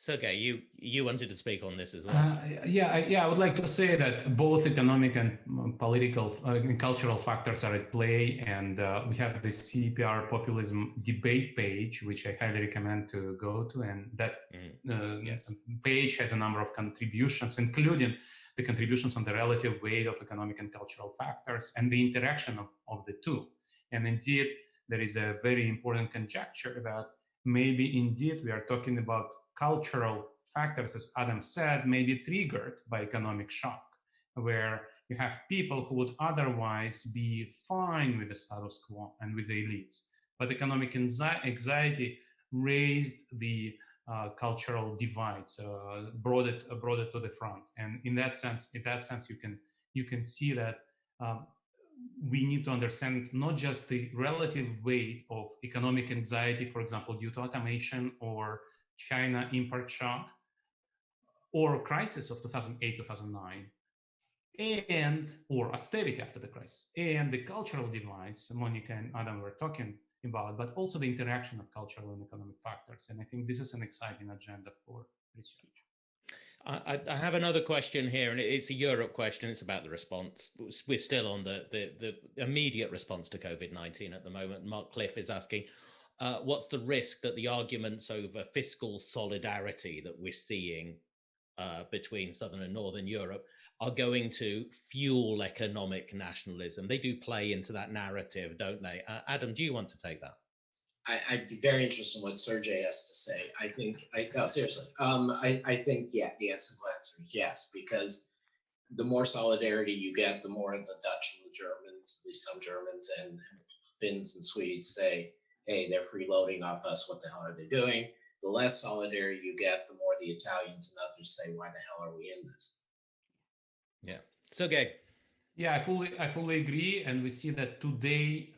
Sergei, you wanted to speak on this as well. I would like to say that both economic and political and cultural factors are at play, and we have the CEPR populism debate page, which I highly recommend to go to, and that page has a number of contributions, including the contributions on the relative weight of economic and cultural factors and the interaction of the two. And indeed, there is a very important conjecture that maybe indeed we are talking about cultural factors, as Adam said, may be triggered by economic shock, where you have people who would otherwise be fine with the status quo and with the elites. But economic anxiety raised the cultural divides, brought it to the front. And in that sense, you can see that we need to understand not just the relative weight of economic anxiety, for example, due to automation or China import shock or crisis of 2008-2009, and or austerity after the crisis, and the cultural divides Monica and Adam were talking about, but also the interaction of cultural and economic factors. And I think this is an exciting agenda for research. I have another question here, and it's a Europe question. It's about the response. We're still on the immediate response to COVID-19 at the moment. Mark Cliff is asking, what's the risk that the arguments over fiscal solidarity that we're seeing between Southern and Northern Europe are going to fuel economic nationalism? They do play into that narrative, don't they? Adam, do you want to take that? I'd be very interested in what Sergei has to say. I think, no, seriously, I think, yeah, the answer is yes, because the more solidarity you get, the more the Dutch and the Germans, at least some Germans and Finns and Swedes say, hey, they're freeloading off us, what the hell are they doing? The less solidarity you get, the more the Italians and others say, why the hell are we in this? Yeah. Sergei. Yeah, I fully agree, and we see that today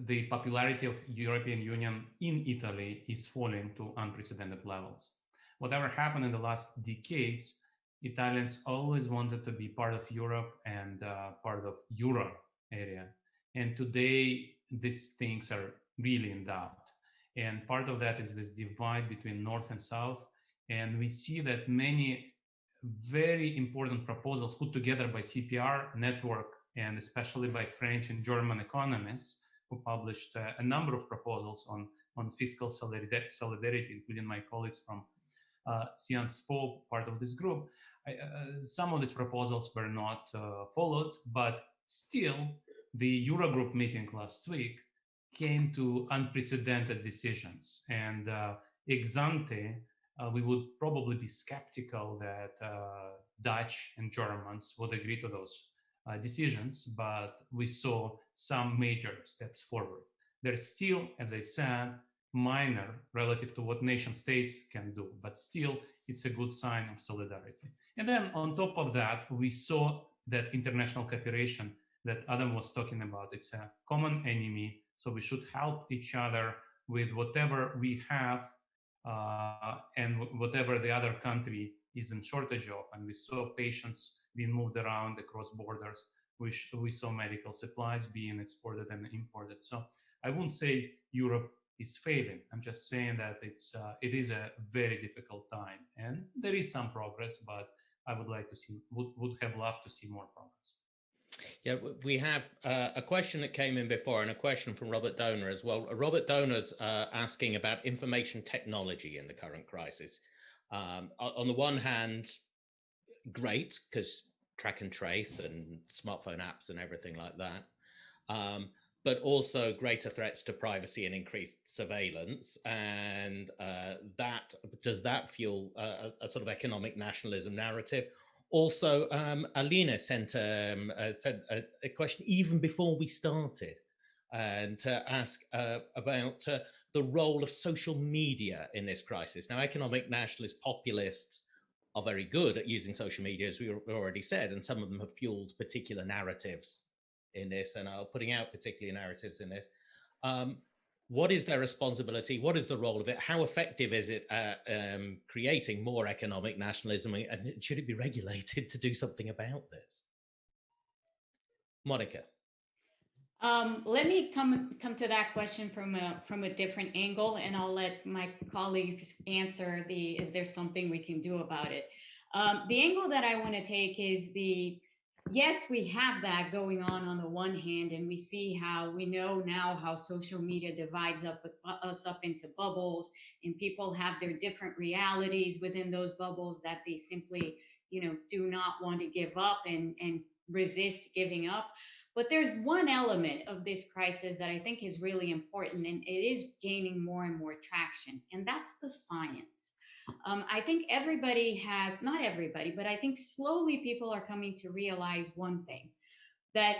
the popularity of European Union in Italy is falling to unprecedented levels. Whatever happened in the last decades, Italians always wanted to be part of Europe and part of Euro area. And today, these things are really in doubt. And part of that is this divide between North and South. And we see that many very important proposals put together by CEPR network and especially by French and German economists who published a number of proposals on fiscal solidarity, including my colleagues from Sciences Po, part of this group. Some of these proposals were not followed, but still the Eurogroup meeting last week came to unprecedented decisions. And ex ante, we would probably be skeptical that Dutch and Germans would agree to those decisions, but we saw some major steps forward. They're still, as I said, minor relative to what nation states can do, but still it's a good sign of solidarity. And then on top of that, we saw that international cooperation that Adam was talking about, it's a common enemy, so we should help each other with whatever we have and whatever the other country is in shortage of. And we saw patients being moved around across borders. We saw medical supplies being exported and imported. So I wouldn't say Europe is failing. I'm just saying that it is a very difficult time, and there is some progress, but I would like to see, would have loved to see more progress. Yeah, we have a question that came in before and a question from Robert Donor as well. Robert Donor's asking about information technology in the current crisis. On the one hand, great, because track and trace and smartphone apps and everything like that. But also greater threats to privacy and increased surveillance. And does that fuel a sort of economic nationalism narrative? Also, Alina sent a question even before we started, and to ask about the role of social media in this crisis. Now, economic nationalists, populists are very good at using social media, as we already said, and some of them have fueled particular narratives in this and are putting out particular narratives in this. What is their responsibility? What is the role of it? How effective is it at creating more economic nationalism? And should it be regulated to do something about this? Monica. Let me come to that question from a different angle, and I'll let my colleagues answer is there something we can do about it? The angle that I want to take is yes, we have that going on the one hand, and we see how we know now how social media divides us up into bubbles, and people have their different realities within those bubbles that they simply, do not want to give up and resist giving up. But there's one element of this crisis that I think is really important, and it is gaining more and more traction, and that's the science. I think not everybody, but I think slowly people are coming to realize one thing, that,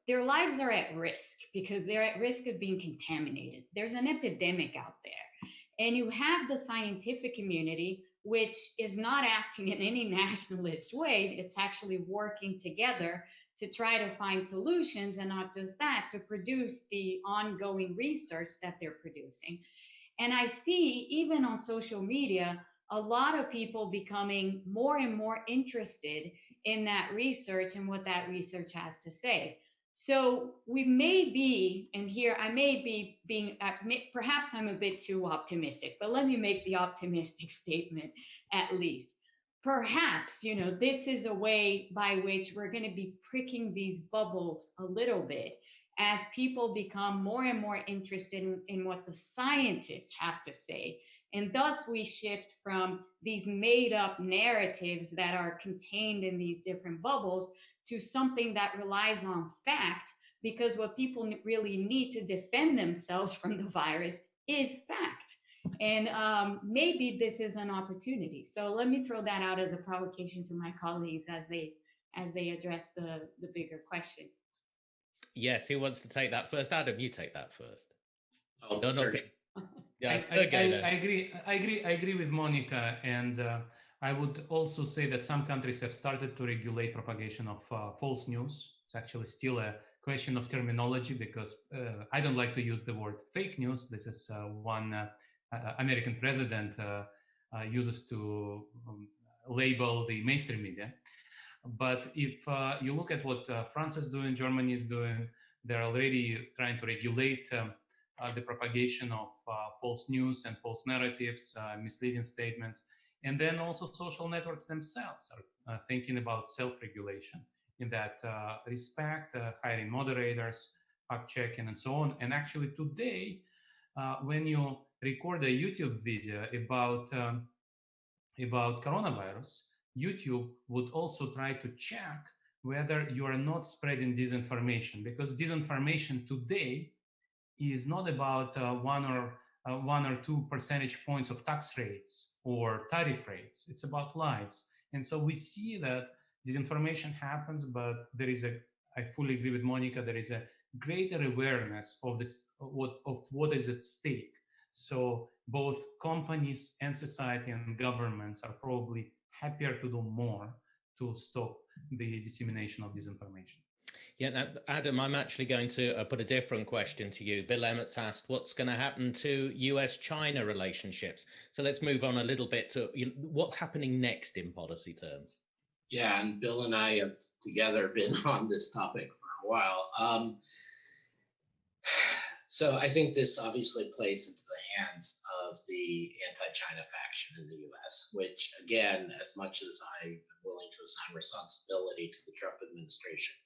their lives are at risk because they're at risk of being contaminated. There's an epidemic out there. And you have the scientific community, which is not acting in any nationalist way. It's actually working together to try to find solutions, and not just that, to produce the ongoing research that they're producing. And I see, even on social media, a lot of people becoming more and more interested in that research and what that research has to say. So we may be, and here I may be being, perhaps I'm a bit too optimistic, but let me make the optimistic statement at least. Perhaps, this is a way by which we're going to be pricking these bubbles a little bit as people become more and more interested in what the scientists have to say. And thus we shift from these made up narratives that are contained in these different bubbles to something that relies on fact, because what people really need to defend themselves from the virus is fact. And maybe this is an opportunity. So let me throw that out as a provocation to my colleagues as they address the bigger question. Yes, who wants to take that first? Adam, you take that first. Oh, no, Sergei. Yeah, I agree with Monica, and I would also say that some countries have started to regulate propagation of false news, It's actually still a question of terminology, because I don't like to use the word fake news. This is one American president uses to label the mainstream media. But if you look at what France is doing, Germany is doing, they're already trying to regulate the propagation of false news and false narratives, misleading statements. And then also social networks themselves are thinking about self-regulation in that respect, hiring moderators, fact-checking, and so on. And actually today, when you record a YouTube video about coronavirus, YouTube would also try to check whether you are not spreading disinformation, because disinformation today is not about 1 or 2 percentage points of tax rates or tariff rates. It's about lives. And so we see that disinformation happens, but there is I fully agree with Monica, there is a greater awareness of what is at stake. So both companies and society and governments are probably happier to do more to stop the dissemination of disinformation. Yeah, now, Adam, I'm actually going to put a different question to you. Bill Emmett's asked, what's going to happen to US-China relationships? So let's move on a little bit to what's happening next in policy terms. Yeah, and Bill and I have together been on this topic for a while. So I think this obviously plays into the hands of the anti-China faction in the US, which, again, as much as I'm willing to assign responsibility to the Trump administration,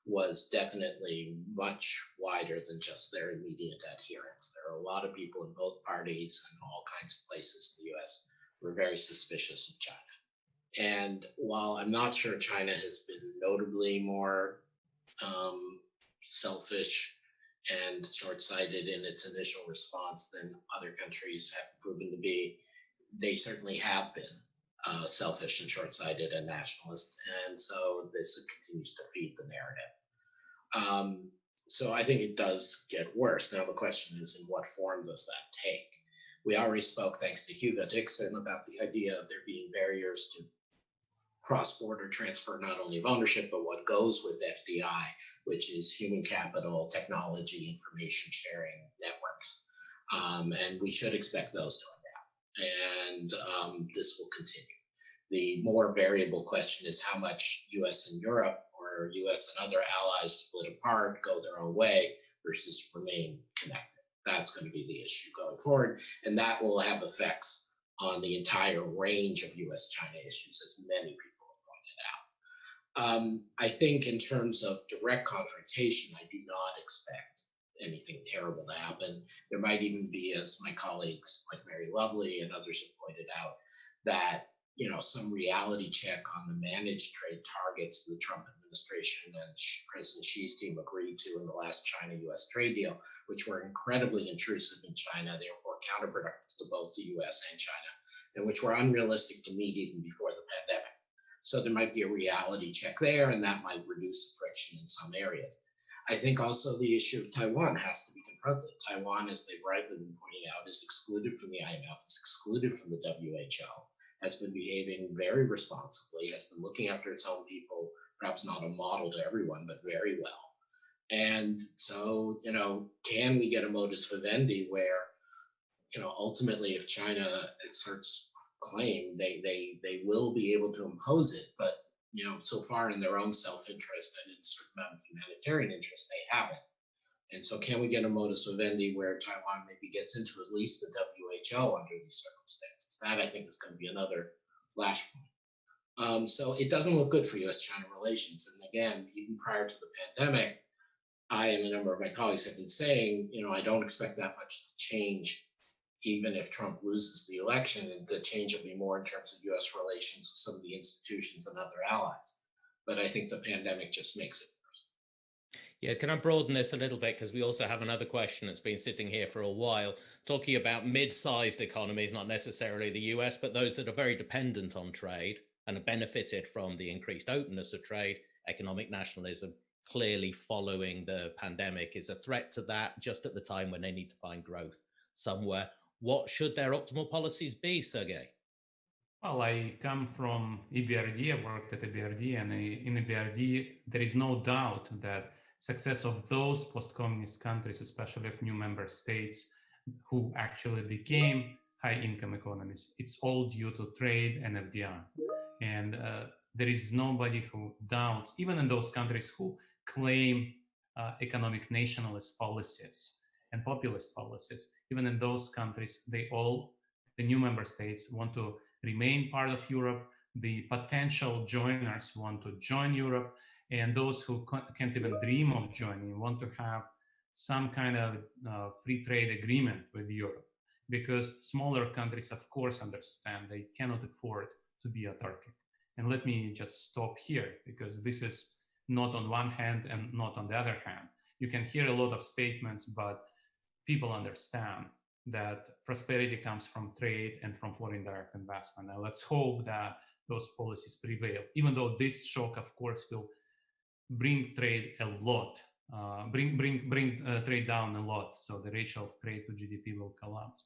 was definitely much wider than just their immediate adherents. There are a lot of people in both parties and all kinds of places in the US who are very suspicious of China. And while I'm not sure China has been notably more selfish and short-sighted in its initial response than other countries have proven to be, they certainly have been selfish and short-sighted and nationalist. And so this continues to feed the narrative. So I think it does get worse. Now the question is, in what form does that take? We already spoke, thanks to Hugo Dixon, about the idea of there being barriers to cross-border transfer, not only of ownership, but what goes with FDI, which is human capital, technology, information sharing networks. And we should expect those to unravel. And this will continue. The more variable question is how much US and Europe, or US and other allies, split apart, go their own way, versus remain connected. That's going to be the issue going forward. And that will have effects on the entire range of US-China issues, as many people have pointed out. I think in terms of direct confrontation, I do not expect anything terrible to happen. There might even be, as my colleagues like Mary Lovely and others have pointed out, that some reality check on the managed trade targets the Trump administration and President Xi's team agreed to in the last China-US trade deal, which were incredibly intrusive in China, therefore counterproductive to both the US and China, and which were unrealistic to meet even before the pandemic. So there might be a reality check there, and that might reduce friction in some areas. I think also the issue of Taiwan has to be confronted. Taiwan, as they've rightly been pointing out, is excluded from the IMF, is excluded from the WHO, has been behaving very responsibly, has been looking after its own people, perhaps not a model to everyone, but very well. And so, can we get a modus vivendi where, ultimately if China asserts claim, they will be able to impose it, but, so far in their own self-interest and in a certain amount of humanitarian interest, they haven't. And so can we get a modus vivendi where Taiwan maybe gets into at least the WHO under these circumstances? That, I think, is going to be another flashpoint. So it doesn't look good for US-China relations. And again, even prior to the pandemic, I and a number of my colleagues have been saying, I don't expect that much to change, even if Trump loses the election. And the change will be more in terms of US relations with some of the institutions and other allies. But I think the pandemic just makes it worse. Yes, can I broaden this a little bit? Because we also have another question that's been sitting here for a while, talking about mid-sized economies, not necessarily the US, but those that are very dependent on trade and have benefited from the increased openness of trade. Economic nationalism, clearly following the pandemic, is a threat to that just at the time when they need to find growth somewhere. What should their optimal policies be, Sergei? Well, I come from EBRD. I worked at EBRD, and in EBRD, there is no doubt that success of those post-communist countries, especially of new member states who actually became high-income economies, it's all due to trade and FDI. And there is nobody who doubts, even in those countries who claim economic nationalist policies and populist policies, even in those countries, the new member states want to remain part of Europe. The potential joiners want to join Europe, and those who can't even dream of joining want to have some kind of free trade agreement with Europe, because smaller countries, of course, understand they cannot afford to be autarkic. And let me just stop here, because this is not on one hand and not on the other hand. You can hear a lot of statements, but people understand that prosperity comes from trade and from foreign direct investment. And let's hope that those policies prevail, even though this shock, of course, will bring trade a lot, bring trade down a lot. So the ratio of trade to GDP will collapse.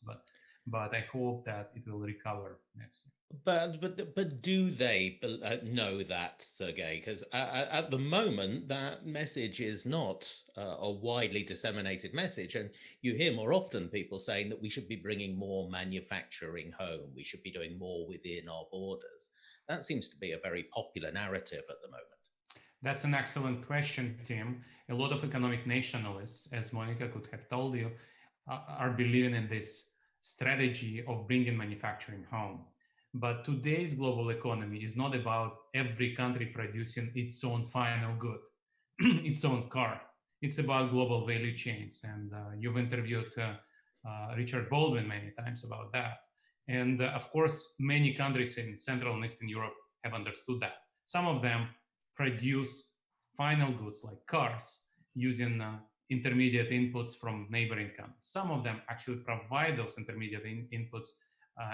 But I hope that it will recover next year. But do they know that, Sergei? Because at the moment, that message is not a widely disseminated message. And you hear more often people saying that we should be bringing more manufacturing home. We should be doing more within our borders. That seems to be a very popular narrative at the moment. That's an excellent question, Tim. A lot of economic nationalists, as Monica could have told you, are believing in this strategy of bringing manufacturing home. But today's global economy is not about every country producing its own final good, its own car. It's about global value chains. And you've interviewed Richard Baldwin many times about that. And of course, many countries in Central and Eastern Europe have understood that. Some of them produce final goods like cars using intermediate inputs from neighboring countries. Some of them actually provide those intermediate inputs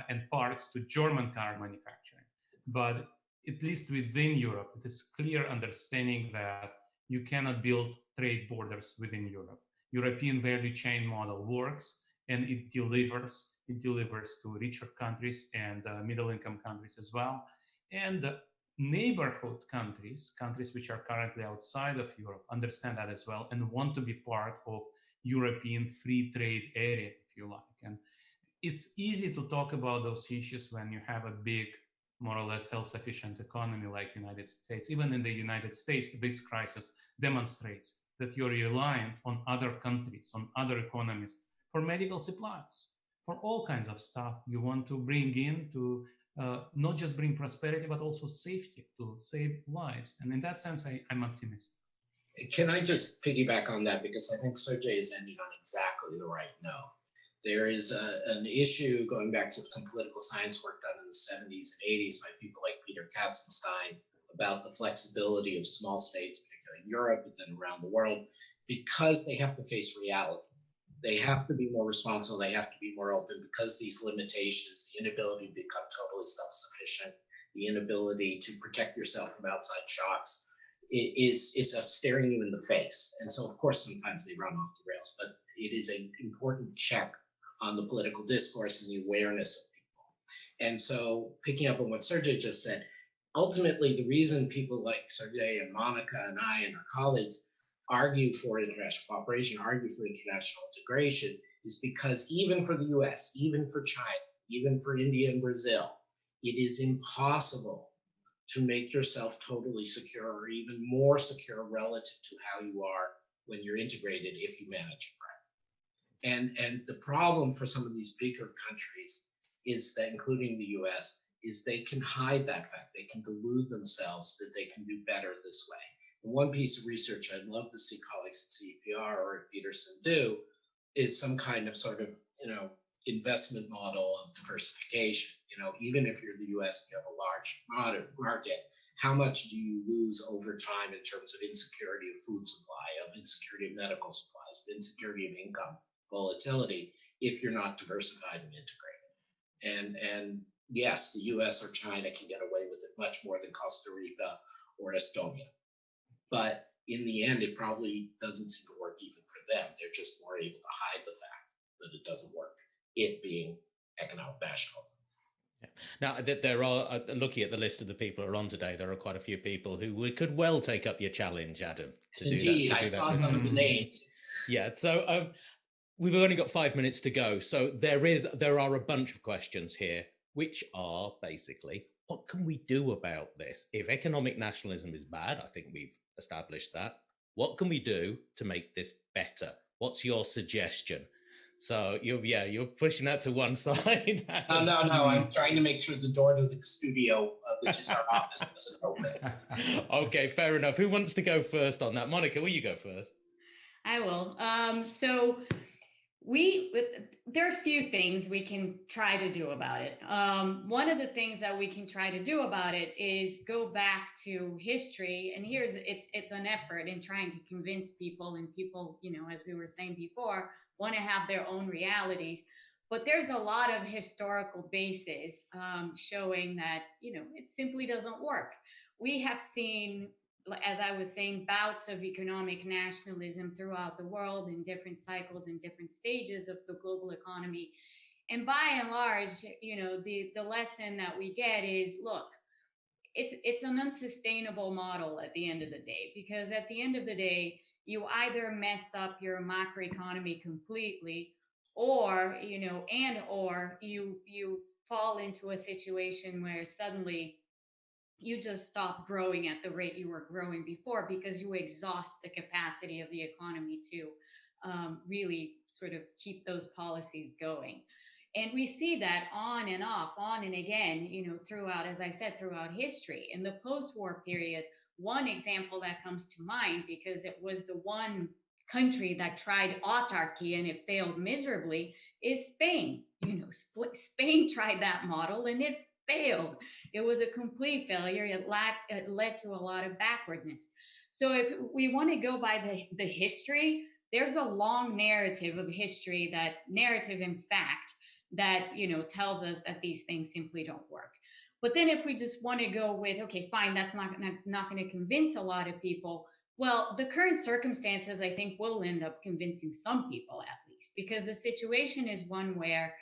and parts to German car manufacturing. But at least within Europe, it is clear understanding that you cannot build trade borders within Europe. European value chain model works, and it delivers to richer countries and middle-income countries as well. And neighborhood countries which are currently outside of Europe, understand that as well and want to be part of European free trade area, if you like. And it's easy to talk about those issues when you have a big, more or less self-sufficient economy like United States. Even in the United States, this crisis demonstrates that you're reliant on other countries, on other economies for medical supplies, for all kinds of stuff you want to bring in to not just bring prosperity, but also safety, to save lives. And in that sense, I'm optimistic. Can I just piggyback on that? Because I think Sergei is ending on exactly the right note. There is an issue going back to some political science work done in the 70s and 80s by people like Peter Katzenstein about the flexibility of small states, particularly in Europe, but then around the world, because they have to face reality. They have to be more responsible. They have to be more open because these limitations, the inability to become totally self-sufficient, the inability to protect yourself from outside shocks is staring you in the face. And so, of course, sometimes they run off the rails, but it is an important check on the political discourse and the awareness of people. And so, picking up on what Sergei just said, ultimately, the reason people like Sergei and Monica and I and our colleagues argue for international cooperation, argue for international integration, is because even for the US, even for China, even for India and Brazil, it is impossible to make yourself totally secure or even more secure relative to how you are when you're integrated if you manage it right. And the problem for some of these bigger countries is that, including the US, is they can hide that fact. They can delude themselves that they can do better this way. And one piece of research I'd love to see colleagues at CEPR or at Peterson do is some kind of sort of, investment model of diversification. Even if you're the US and you have a large market, how much do you lose over time in terms of insecurity of food supply, of insecurity of medical supplies, of insecurity of income volatility if you're not diversified and integrated? And yes, the US or China can get away with it much more than Costa Rica or Estonia. But in the end, it probably doesn't seem to work even for them. They're just more able to hide the fact that it doesn't work, it being economic nationalism. Now, there are, looking at the list of the people who are on today, there are quite a few people who could well take up your challenge, Adam, to do that. Indeed, I saw some of the names. Yeah, so we've only got 5 minutes to go. So there are a bunch of questions here, which are basically, what can we do about this? If economic nationalism is bad, I think we've established that. What can we do to make this better? What's your suggestion? So you're pushing that to one side. No, I'm trying to make sure the door to the studio, which is our office, doesn't open. Okay, fair enough. Who wants to go first on that? Monica, will you go first? I will. So there are a few things we can try to do about it. One of the things that we can try to do about it is go back to history, and it's an effort in trying to convince people, and people, as we were saying before, want to have their own realities. But there's a lot of historical basis showing that it simply doesn't work. We have seen, as I was saying, bouts of economic nationalism throughout the world in different cycles and different stages of the global economy. And by and large, the lesson that we get is, look, it's an unsustainable model at the end of the day, because at the end of the day, you either mess up your macroeconomy completely, or or you fall into a situation where suddenly you just stop growing at the rate you were growing before, because you exhaust the capacity of the economy to really sort of keep those policies going. And we see that on and off, on and again, throughout, as I said, throughout history. In the post-war period, one example that comes to mind, because it was the one country that tried autarky and it failed miserably, is Spain. Spain tried that model and it failed. It was a complete failure. It led to a lot of backwardness. So if we want to go by the history, there's a long narrative of history, that narrative, in fact, that tells us that these things simply don't work. But then if we just want to go with, okay, fine, that's not going to convince a lot of people. Well, the current circumstances, I think, will end up convincing some people, at least, because the situation is one where,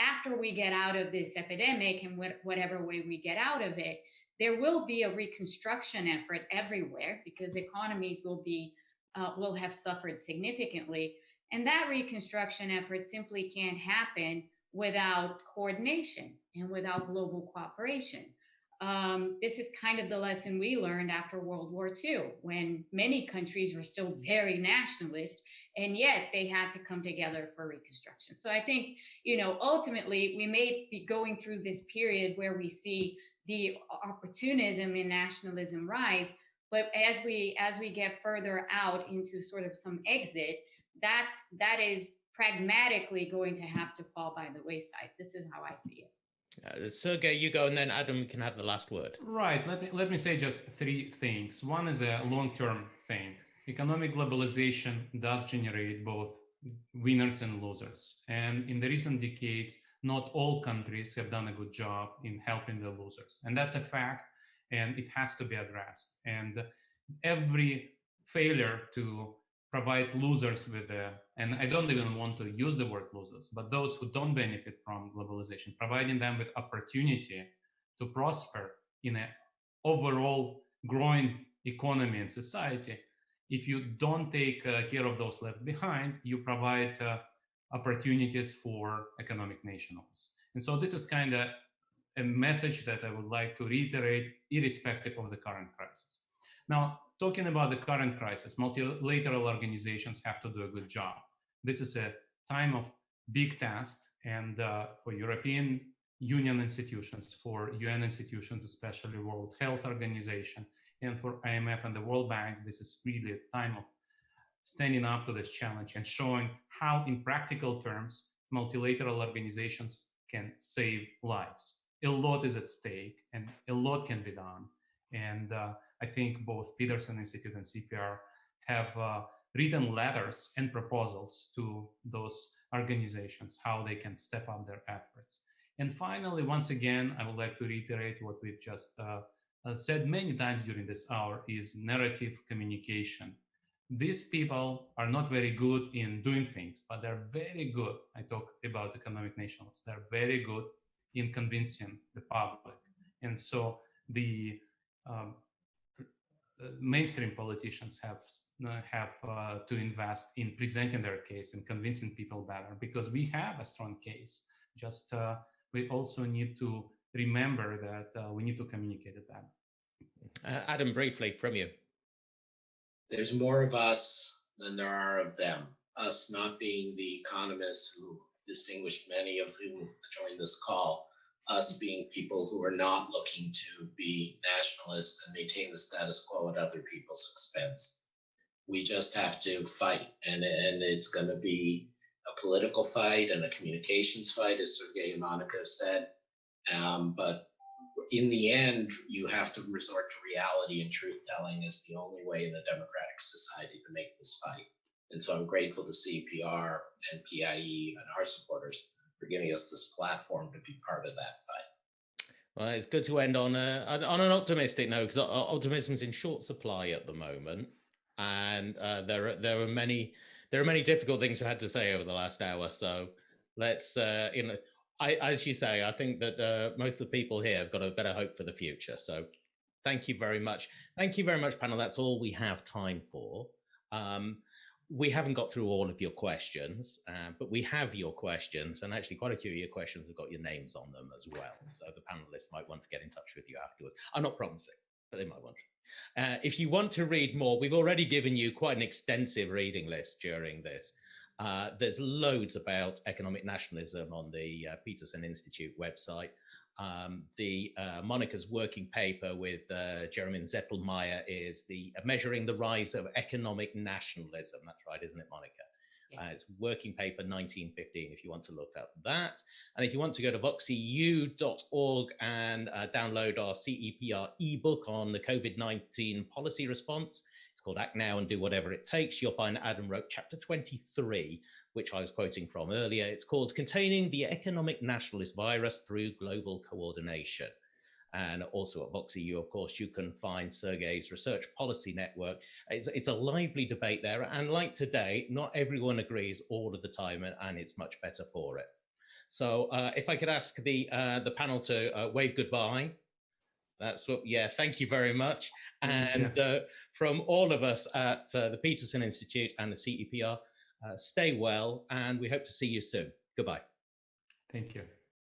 after we get out of this epidemic, and whatever way we get out of it, there will be a reconstruction effort everywhere, because economies will have suffered significantly. And that reconstruction effort simply can't happen without coordination and without global cooperation. This is kind of the lesson we learned after World War II, when many countries were still very nationalist, and yet they had to come together for reconstruction. So I think, ultimately, we may be going through this period where we see the opportunism in nationalism rise, but as we get further out into sort of some exit, that is pragmatically going to have to fall by the wayside. This is how I see it. Sergei, you go, and then Adam can have the last word. Right. Let me say just three things. One is a long-term thing. Economic globalization does generate both winners and losers. And in the recent decades, not all countries have done a good job in helping the losers. And that's a fact, and it has to be addressed. And every failure to provide losers with and I don't even want to use the word losers, but those who don't benefit from globalization, providing them with opportunity to prosper in an overall growing economy and society. If you don't take care of those left behind, you provide opportunities for economic nationalists. And so this is kind of a message that I would like to reiterate, irrespective of the current crisis. Now, talking about the current crisis, multilateral organizations have to do a good job. This is a time of big test, and for European Union institutions, for UN institutions, especially World Health Organization, and for IMF and the World Bank, this is really a time of standing up to this challenge and showing how, in practical terms, multilateral organizations can save lives. A lot is at stake, and a lot can be done. And I think both Peterson Institute and CEPR have written letters and proposals to those organizations, how they can step up their efforts. And finally, once again, I would like to reiterate what we've just said many times during this hour, is narrative communication. These people are not very good in doing things, but they're very good. I talk about economic nationalists. They're very good in convincing the public. And so the mainstream politicians have to invest in presenting their case and convincing people better, because we have a strong case. Just we also need to remember that we need to communicate it better. Adam, briefly from you. There's more of us than there are of them. Us not being the economists who distinguished many of whom joined this call, us being people who are not looking to be nationalists and maintain the status quo at other people's expense. We just have to fight, and it's going to be a political fight and a communications fight, as Sergei and Monica have said. But in the end, you have to resort to reality, and truth-telling is the only way in a democratic society to make this fight. And so I'm grateful to CEPR and PIIE and our supporters for giving us this platform to be part of that fight. Well, it's good to end on an optimistic note, because optimism is in short supply at the moment, and there are many difficult things we had to say over the last hour. So let's, as you say, I think that most of the people here have got a better hope for the future. So thank you very much. Thank you very much, panel. That's all we have time for. We haven't got through all of your questions, but we have your questions, and actually quite a few of your questions have got your names on them as well. So the panelists might want to get in touch with you afterwards. I'm not promising, but they might want to. If you want to read more, we've already given you quite an extensive reading list during this. There's loads about economic nationalism on the Peterson Institute website. Monica's working paper with Jeremy Zettelmeyer is the Measuring the Rise of Economic Nationalism. That's right, isn't it, Monica? Yeah. It's working paper 1915 if you want to look up that. And if you want to go to voxeu.org and download our CEPR ebook on the COVID-19 policy response, it's called Act Now and Do Whatever It Takes. You'll find Adam wrote chapter 23, which I was quoting from earlier. It's called Containing the Economic Nationalist Virus Through Global Coordination. And also at VoxEU, of course, you can find Sergei's Research Policy Network. It's a lively debate there. And like today, not everyone agrees all of the time, and it's much better for it. So if I could ask the panel to wave goodbye. That's what, yeah, thank you very much. And from all of us at the Peterson Institute and the CEPR, stay well, and we hope to see you soon. Goodbye. Thank you.